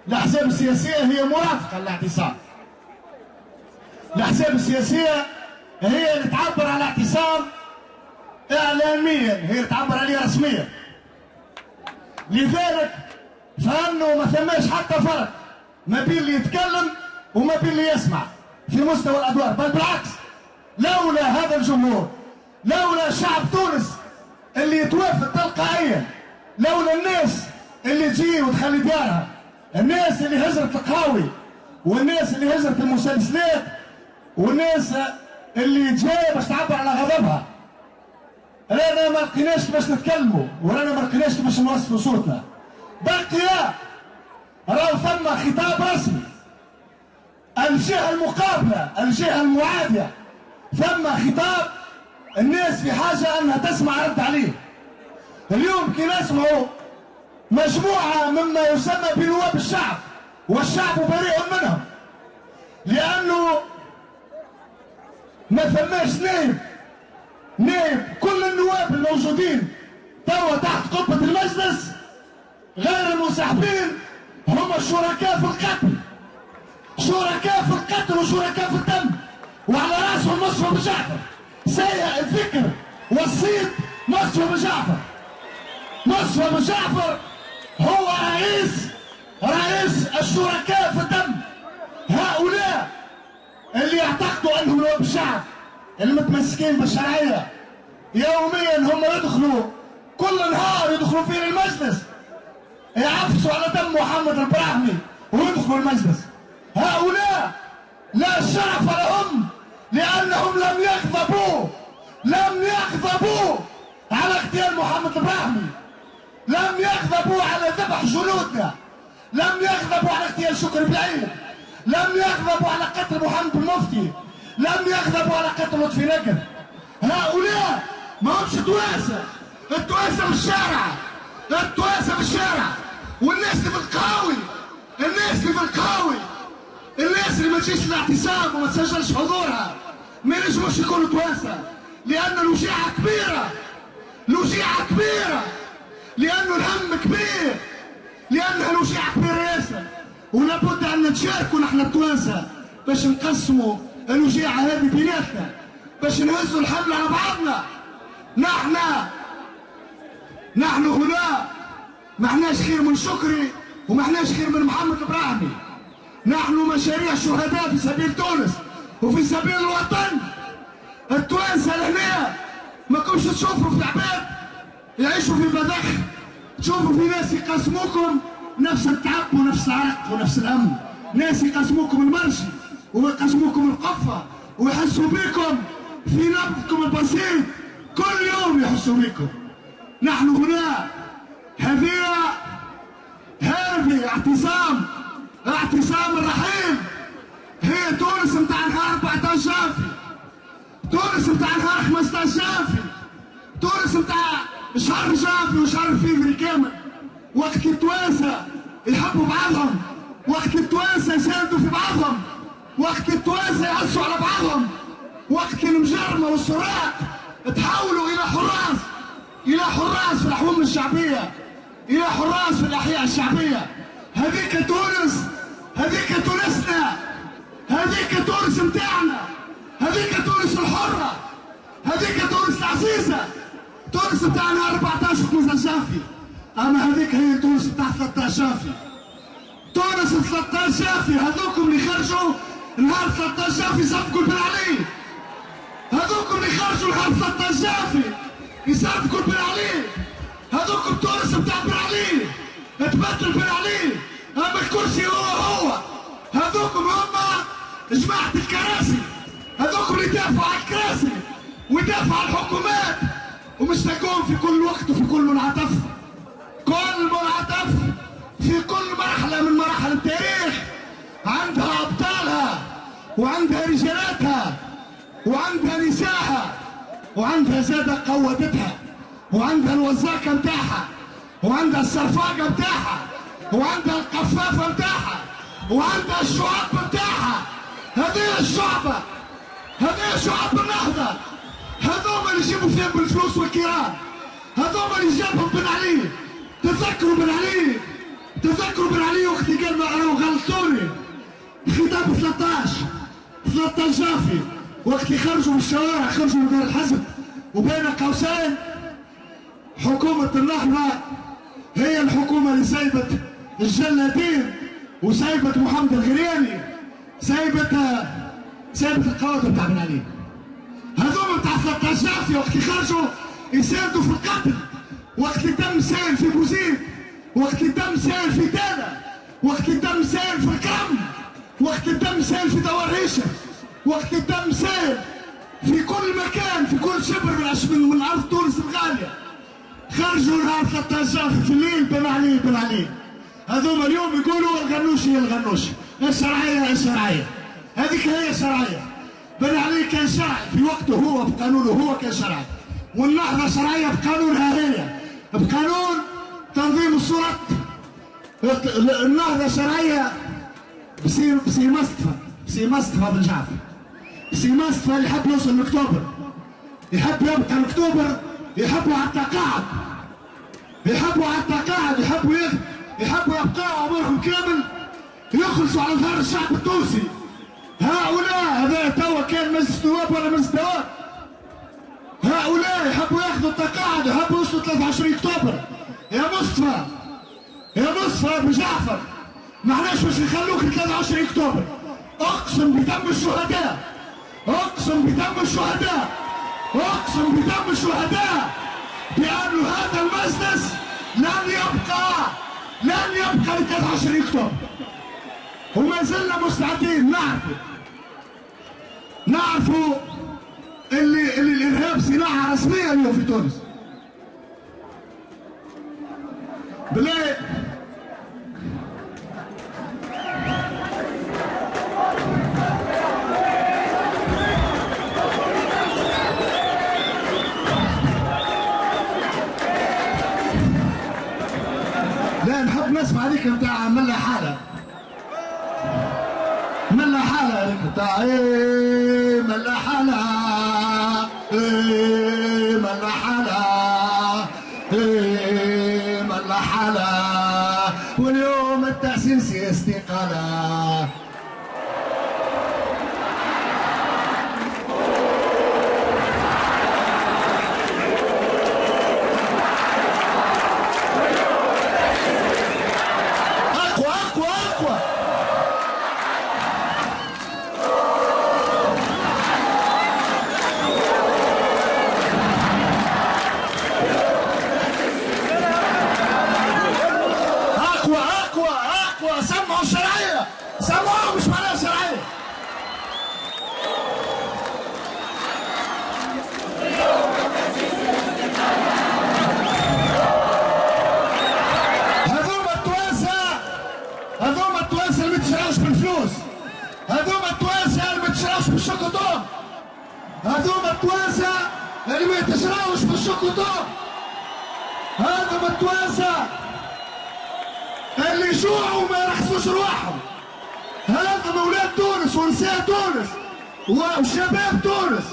الأحزاب السياسية هي مرافقة للاعتصام. الأحزاب السياسية هي اللي تعبر على الاعتصام إعلاميا، هي اللي تعبر عليه رسميا. لذلك فانه ما ثماش حتى فرق ما بين اللي يتكلم وما بين اللي يسمع في مستوى الادوار، بل بالعكس، لولا هذا الجمهور، لولا شعب تونس اللي يتوافد تلقائيا، لولا الناس اللي تجي وتخلي ديارها، الناس اللي هجرت القهاوي، والناس اللي هجرت المسلسلات، والناس اللي جايه باش تعبر على غضبها، رانا ما لقيناش كيفاش نتكلموا، ورانا ما لقيناش كيفاش نوصلوا صوتنا. بقي راهو ثم خطاب رسمي، الجهه المقابله، الجهه المعاديه، ثم خطاب الناس في حاجه انها تسمع رد عليه. اليوم كي نسمعوا مجموعه مما يسمى بنواب الشعب، والشعب بريء منهم، لانه ما ثماش نائب كل النواب الموجودين توا تحت قبة المجلس غير المنسحبين هم الشركاء في القتل، شركاء في القتل وشركاء في الدم، وعلى راسهم مصطفى بن جعفر سيء الذكر والصيت. مصطفى بن جعفر، مصطفى بن جعفر هو رئيس الشركاء في الدم. هؤلاء اللي يعتقدوا انهم نواب الشعب المتمسكين بالشرعيه يوميا هم يدخلوا كل نهار، يدخلوا في المجلس يعفسوا على دم محمد البراهمي ويدخلوا المجلس. هؤلاء لا شرف لهم لانهم لم يغضبوا على اغتيال محمد البراهمي، لم يغضبوا على ذبح جنودنا، لم يغضبوا على اغتيال شكري بالعيد، لم يغضبوا على قتل محمد المفتي، لم يغضبوا على قتل لطفي نقر. هؤلاء ما همش تواسه، التواسه بالشارع، التواسه بالشارع، والناس اللي في القهاوي، الناس اللي ما تجيش الاعتصام وما تسجلش حضورها ما ينجموش يكونوا تواسه، لأن الوجيعة كبيرة، لأنه الهم كبير، لأنها الوجيعة كبيرة ياسر، ولابد أن نتشاركوا نحن التوانسة باش نقسموا الوجيعة هذه بيناتنا، باش نهزوا الحمل على بعضنا. نحن هنا ما احناش خير من شكري وما احناش خير من محمد البراهمي، نحن مشاريع شهداء في سبيل تونس وفي سبيل الوطن. التوانسة لهنا ما كنتش تشوفوا في عباد يعيشوا في مذاخ، تشوفوا في ناس يقسموكم نفس التعب ونفس العرق ونفس الهم، ناس يقسموكم المرشي ويقسموكم القفة ويحسوا بكم في نبضكم البسيط، كل يوم يحسوا بكم. نحن هنا هذه اعتصام الرحيل، هي تونس متاع نهار 14 شافي، تونس متاع نهار 15 شافي، تونس متاع شهر شافي وشهر فيفري كامل، وقت التوانسة يحبوا بعضهم، وقت التوانسة يساندوا في بعضهم، وقت التوانسة يعزوا على بعضهم، وقت المجرمة والسراق تحولوا إلى حراس في الأحوام الشعبية، إلى حراس في الأحياء الشعبية. هذيك تونس، هذيك تونسنا، هذيك تونس متاعنا، هذيك تونس الحرة، هذيك تونس العزيزة، تونس متاع نهار 14 و15 شافي. أما هذيك هي تونس متاع 13 شافي، تونس 13 شافي. هذوكم اللي خرجوا نهار 13 شافي يصفقوا بن علي، هذوكم اللي خرجوا نهار 13 شافي يصفقوا بن علي، هذوكم تونس متاع بن علي، تبدل بن علي، أما الكرسي هو، هذوكم هم جماعة الكراسي، هذوكم اللي يدافعوا على الكراسي ويدافعوا على الحكومات، ومشتاقون في كل وقت وفي كل منعطف، في كل مرحلة من مراحل التاريخ عندها أبطالها وعندها رجالاتها وعندها نسائها وعندها زادة قوادتها وعندها الوزاكة متاعها وعندها السرفاقة متاعها وعندها القفافة متاعها وعندها الشعب متاعها. هذه الشعبة، هذه شعب النهضة، هذوما اللي يجيبوا فيهم بالفلوس والكرام، هذوما اللي جابهم بن علي. تذكروا بن علي وقت كلمة راهو غلطوني. خطاب 13 جافي وقت اللي خرجوا من الشوارع، خرجوا من دار الحزب، وبين قوسين حكومة النهضة هي الحكومة اللي سايبت الجلادين وسايبت محمد الغرياني، سايبت القوادة بتاع بن علي. هذوما بتاع 13 جافي وقت اللي خرجوا يساندوا في القتل، وقت اللي تم سائل في بوزيد، وقت اللي تم سائل في دانا، وقت اللي تم سائل في الكرم، وقت اللي تم سائل في دوار عيشه، وقت اللي تم سائل في كل مكان، في كل شبر من ارض تونس الغاليه. خرجوا نهار 13 جافي في الليل بن علي. هذوما اليوم يقولوا الغنوشي هي الغنوشي، الشرعيه الشرعيه، هذيك هي الشرعيه. بن علي كان شرعي في وقته، هو بقانونه هو كان شرعي، والنهضه شرعيه بقانونها هي، بقانون تنظيم الشرط. النهضه شرعيه بسي مصطفى بن جعفر. بسي مصطفى اللي يحب يوصل لاكتوبر، يحب يبقى لاكتوبر، يحبوا على التقاعد، يحبوا يبقوا عمرهم كامل يخلصوا على ظهر الشعب التونسي. هؤلاء هذا توا كان مجلس نواب ولا مجلس دواب، هؤلاء يحبوا ياخذوا التقاعد، يحبوا يوصلوا 23 اكتوبر. يا مصطفى بن جعفر، معناش باش يخلوك 23 اكتوبر. اقسم بدم الشهداء، اقسم بدم الشهداء بأن هذا المجلس لن يبقى ل 23 اكتوبر. وما زلنا مستعدين نعرفوا اللي الارهاب صناعه رسميه اليوم في تونس. بالله لا نحب نسمع هذيك بتاع ملا حاله بتاع ملا حاله واليوم التأسيس استقالة. أقوى سمعوا الشرعية، سمعوا مش معناها شرعية. هذوما التوانسة اللي ما تشراوش بالفلوس، هذوما التوانسة اللي ما تشراوش بالشوكوطون، هذوما التوانسة اللي ما تشراوش بالشوكوطون، هذوما التوانسة اللي يجوعوا وما يرحسوش رواحهم. هذا اولاد تونس ونساء تونس وشباب تونس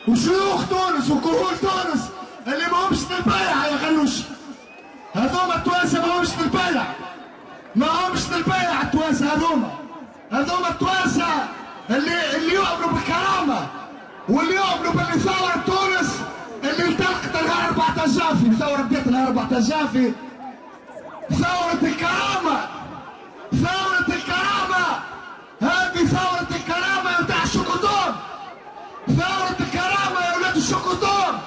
وشيوخ تونس وكهول تونس اللي ما همش للبيع يا غنوشي. هذوما التوانسه ما همش للبيع، التوانسه هذوما التوانسه اللي يؤمنوا بالكرامه واللي يؤمنوا باللي ثوره تونس اللي انطلقت نهار 14 جافي، الثوره بدات نهار 14 جافي، ثورة الكرامة، هذه ثورة الكرامة يا بتاع الشوكوطون، ثورة الكرامة يا ولاد الشوكوطون،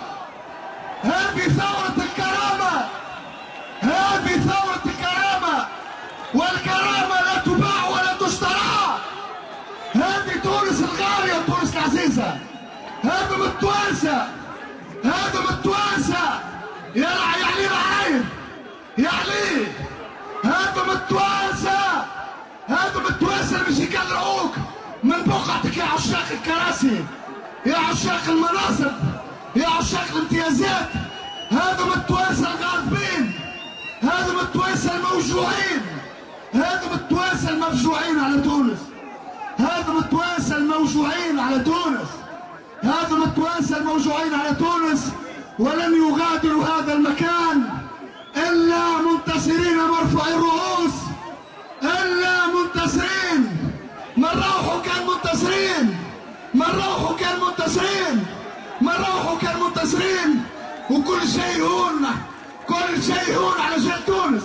هذه ثورة الكرامة، والكرامة لا تباع ولا تشترى. هذه تونس الغالية وتونس العزيزة. هذم التوانسة يا علي العايد يا علي، هذم التوانسة اللي مش يقلعوك من بقعتك يا عشاق الكراسي، يا عشاق المناصب، يا عشاق الامتيازات. هذم التوانسة الغاضبين، هذم التوانسة الموجوعين، هذم التوانسة المفجوعين على تونس، هذم التوانسة الموجوعين على تونس، ولن يغادروا هذا المكان إلا منتصرين مرفوعي الرؤوس، إلا نروحوا كان منتصرين، ما نروحوا كان منتصرين، وكل شيء هون، كل شيء هون على جهة تونس،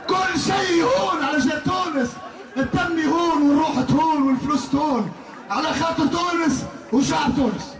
كل شيء هون على جهة تونس. الدم هون والروح هون والفلوس هون على خاطر تونس وشعب تونس.